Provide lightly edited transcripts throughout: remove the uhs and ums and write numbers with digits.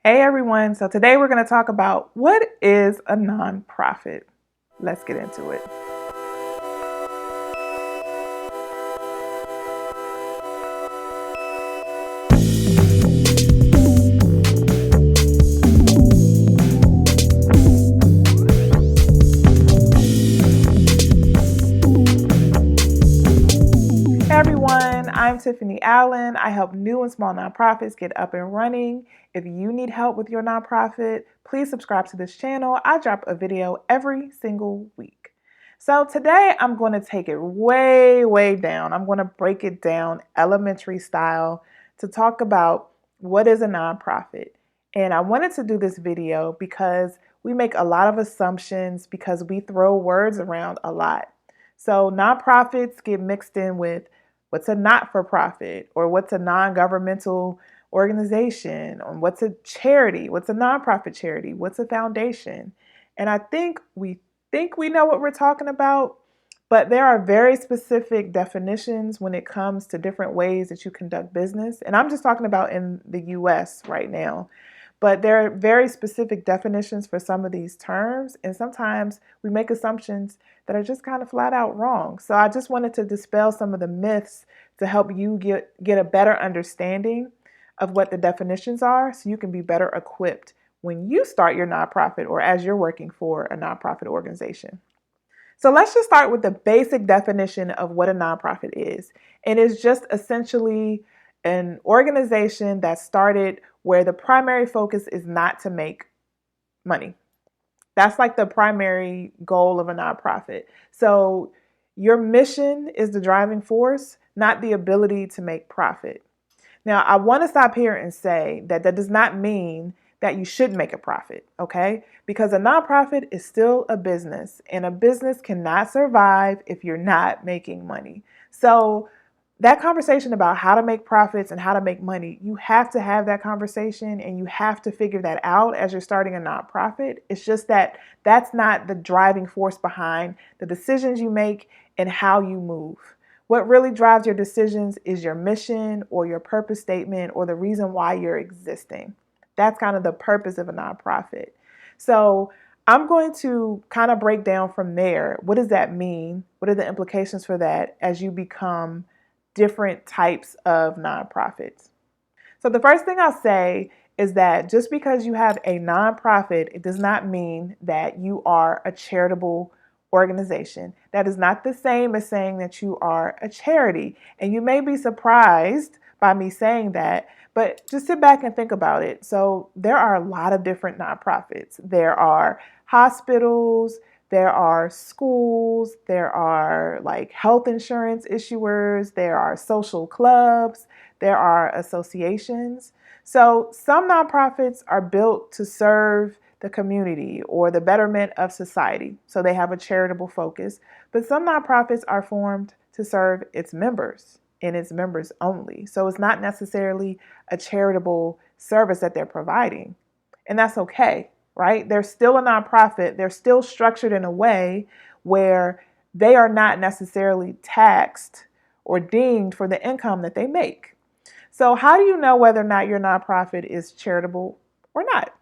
Hey everyone, so today we're going to talk about what is a nonprofit. Let's get into it. Hey everyone, I'm Tiffany Allen. I help new and small nonprofits get up and running. If you need help with your nonprofit, please subscribe to this channel. I drop a video every single week. So today I'm going to take it way down. I'm going to break it down elementary style to talk about what is a nonprofit. And I wanted to do this video because we make a lot of assumptions because we throw words around a lot. So nonprofits get mixed in with what's a not-for-profit, or what's a non-governmental organization, or what's a charity, what's a nonprofit charity, what's a foundation. And I think we know what we're talking about, but there are very specific definitions when it comes to different ways that you conduct business. And I'm just talking about in the US right now. But there are very specific definitions for some of these terms, and sometimes we make assumptions that are just kind of flat out wrong. So I just wanted to dispel some of the myths to help you get a better understanding of what the definitions are so you can be better equipped when you start your nonprofit or as you're working for a nonprofit organization. So let's just start with the basic definition of what a nonprofit is. And it's just essentially an organization that started where the primary focus is not to make money. That's like the primary goal of a nonprofit. So your mission is the driving force, not the ability to make profit. Now, I want to stop here and say that that does not mean that you should make a profit, okay? Because a nonprofit is still a business, and a business cannot survive if you're not making money. So that conversation about how to make profits and how to make money, you have to have that conversation and you have to figure that out as you're starting a nonprofit. It's just that that's not the driving force behind the decisions you make and how you move. What really drives your decisions is your mission or your purpose statement or the reason why you're existing. That's kind of the purpose of a nonprofit. So I'm going to kind of break down from there. What does that mean? What are the implications for that as you become different types of nonprofits? So the first thing I'll say is that just because you have a nonprofit, it does not mean that you are a charitable organization. That is not the same as saying that you are a charity. And you may be surprised by me saying that, but just sit back and think about it. So there are a lot of different nonprofits. There are hospitals, there are schools, there are like health insurance issuers, there are social clubs, there are associations. So some nonprofits are built to serve the community or the betterment of society. So they have a charitable focus. But some nonprofits are formed to serve its members and its members only. So it's not necessarily a charitable service that they're providing. And that's okay, right? They're still a nonprofit. They're still structured in a way where they are not necessarily taxed or dinged for the income that they make. So how do you know whether or not your nonprofit is charitable or not?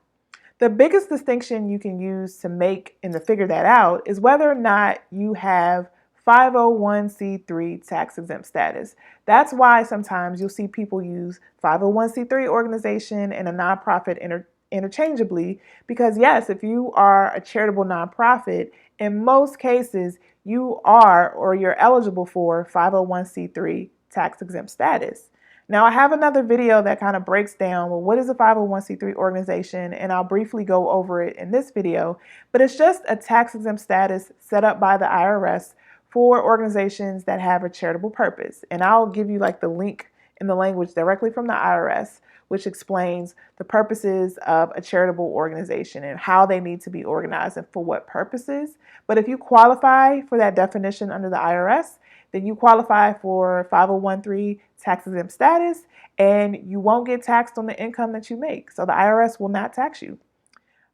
The biggest distinction you can use to make and to figure that out is whether or not you have 501c3 tax-exempt status. That's why sometimes you'll see people use 501c3 organization and a nonprofit interchangeably, because yes, if you are a charitable nonprofit, in most cases you are or you're eligible for 501c3 tax-exempt status. Now I have another video that kind of breaks down, well, what is a 501c3 organization? And I'll briefly go over it in this video, but it's just a tax-exempt status set up by the IRS for organizations that have a charitable purpose. And I'll give you like the link in the language directly from the IRS, which explains the purposes of a charitable organization and how they need to be organized and for what purposes. But if you qualify for that definition under the IRS, then you qualify for 501(c)(3) tax-exempt status, and you won't get taxed on the income that you make. So the IRS will not tax you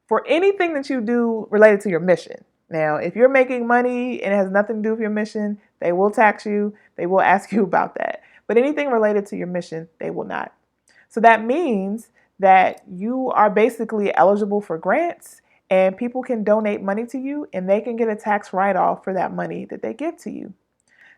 for anything that you do related to your mission. Now, if you're making money and it has nothing to do with your mission, they will tax you. They will ask you about that. But anything related to your mission, they will not. So that means that you are basically eligible for grants, and people can donate money to you and they can get a tax write-off for that money that they give to you.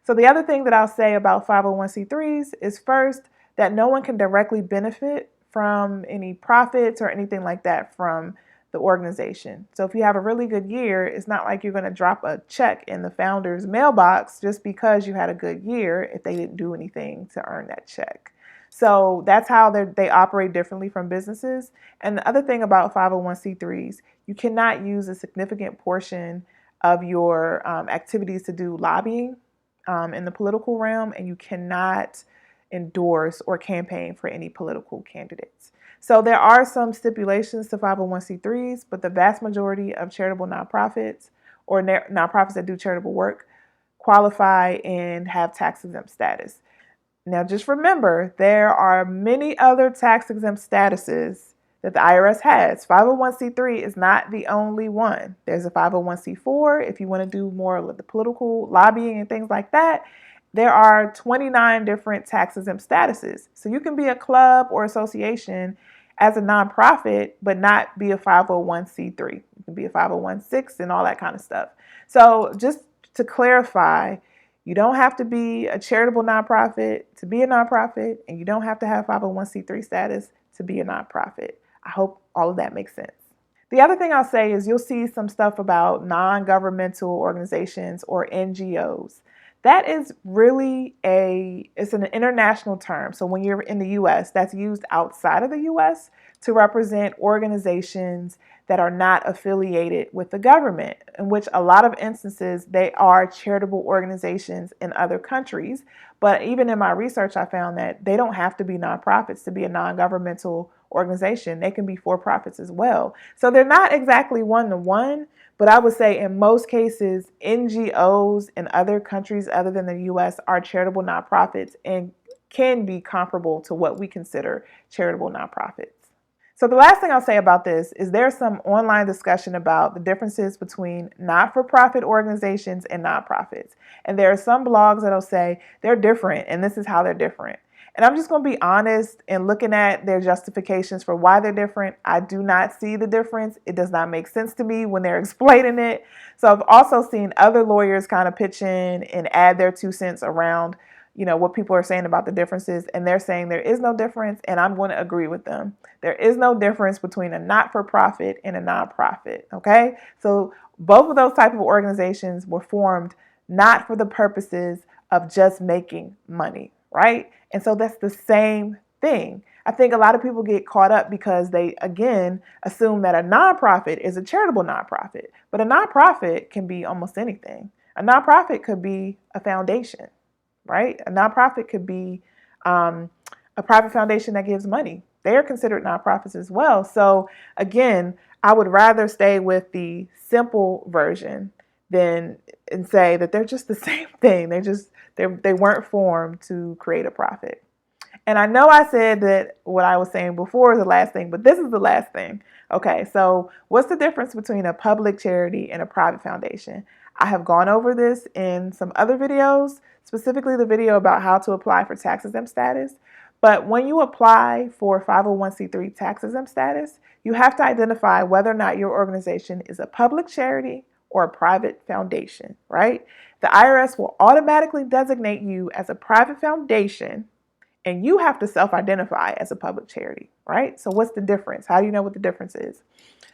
So the other thing that I'll say about 501c3s is, first, that no one can directly benefit from any profits or anything like that from the organization. So if you have a really good year, it's not like you're going to drop a check in the founder's mailbox just because you had a good year if they didn't do anything to earn that check. So that's how they operate differently from businesses. And the other thing about 501c3s, you cannot use a significant portion of your activities to do lobbying in the political realm, and you cannot endorse or campaign for any political candidates. So there are some stipulations to 501c3s, but the vast majority of charitable nonprofits or nonprofits that do charitable work qualify and have tax-exempt status. Now, just remember, there are many other tax-exempt statuses that the IRS has. 501c3 is not the only one. There's a 501c4 if you want to do more of the political lobbying and things like that. There are 29 different tax-exempt statuses. So you can be a club or association as a nonprofit, but not be a 501c3. You can be a 501c6 and all that kind of stuff. So just to clarify, you don't have to be a charitable nonprofit to be a nonprofit, and you don't have to have 501c3 status to be a nonprofit. I hope all of that makes sense. The other thing I'll say is you'll see some stuff about non-governmental organizations or NGOs. That is really it's an international term. So when you're in the US, that's used outside of the US to represent organizations that are not affiliated with the government, in which a lot of instances they are charitable organizations in other countries. But even in my research, I found that they don't have to be nonprofits to be a non-governmental organization. They can be for-profits as well. So they're not exactly one-to-one, but I would say in most cases, NGOs in other countries other than the US are charitable nonprofits and can be comparable to what we consider charitable nonprofits. So the last thing I'll say about this is there's some online discussion about the differences between not-for-profit organizations and nonprofits. And there are some blogs that'll say they're different and this is how they're different. And I'm just going to be honest in looking at their justifications for why they're different. I do not see the difference. It does not make sense to me when they're explaining it. So I've also seen other lawyers kind of pitch in and add their 2 cents around, what people are saying about the differences. And they're saying there is no difference. And I'm going to agree with them. There is no difference between a not-for-profit and a nonprofit. Okay. So both of those type of organizations were formed not for the purposes of just making money. Right. And so that's the same thing. I think a lot of people get caught up because they, again, assume that a nonprofit is a charitable nonprofit. But a nonprofit can be almost anything. A nonprofit could be a foundation, right? A nonprofit could be a private foundation that gives money. They are considered nonprofits as well. So again, I would rather stay with the simple version and say that they're just the same thing. They weren't formed to create a profit. And I know I said that what I was saying before is the last thing, but this is the last thing. Okay, so what's the difference between a public charity and a private foundation? I have gone over this in some other videos, specifically the video about how to apply for tax-exempt status. But when you apply for 501c3 tax-exempt status, you have to identify whether or not your organization is a public charity or a private foundation, right? The IRS will automatically designate you as a private foundation, and you have to self-identify as a public charity, right? So what's the difference? How do you know what the difference is?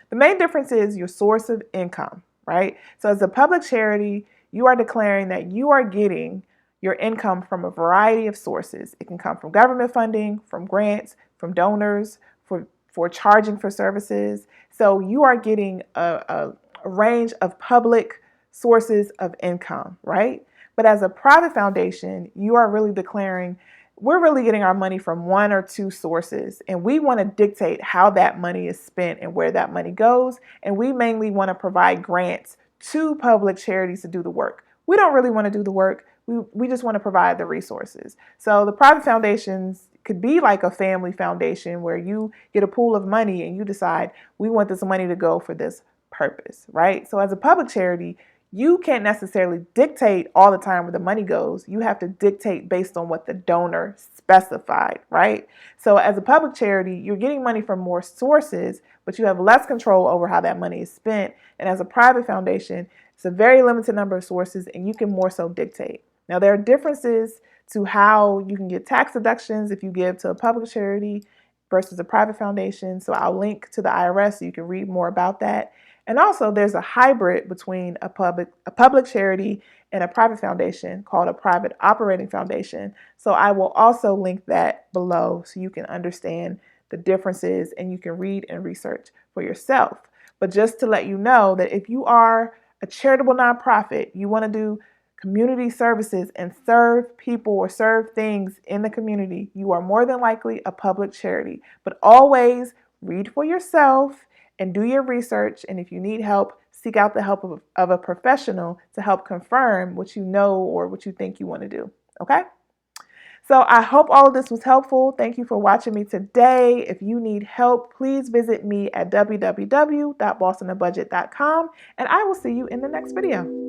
The main difference is your source of income, right? So as a public charity, you are declaring that you are getting your income from a variety of sources. It can come from government funding, from grants, from donors, for charging for services. So you are getting a range of public sources of income, right? But as a private foundation, you are really declaring, we're really getting our money from one or two sources, and we want to dictate how that money is spent and where that money goes. And we mainly want to provide grants to public charities to do the work. We don't really want to do the work. We just want to provide the resources. So the private foundations could be like a family foundation where you get a pool of money and you decide we want this money to go for this purpose, right? So as a public charity, you can't necessarily dictate all the time where the money goes. You have to dictate based on what the donor specified, right? So as a public charity, you're getting money from more sources, but you have less control over how that money is spent. And as a private foundation, it's a very limited number of sources, and you can more so dictate. Now, there are differences to how you can get tax deductions if you give to a public charity versus a private foundation. So I'll link to the IRS so you can read more about that. And also, there's a hybrid between a public charity and a private foundation called a private operating foundation. So I will also link that below so you can understand the differences and you can read and research for yourself. But just to let you know that if you are a charitable nonprofit, you want to do community services and serve people or serve things in the community, you are more than likely a public charity. But always read for yourself and do your research. And if you need help, seek out the help of a professional to help confirm what you know or what you think you want to do. Okay? So I hope all of this was helpful. Thank you for watching me today. If you need help, please visit me at www.bossonabudget.com, and I will see you in the next video.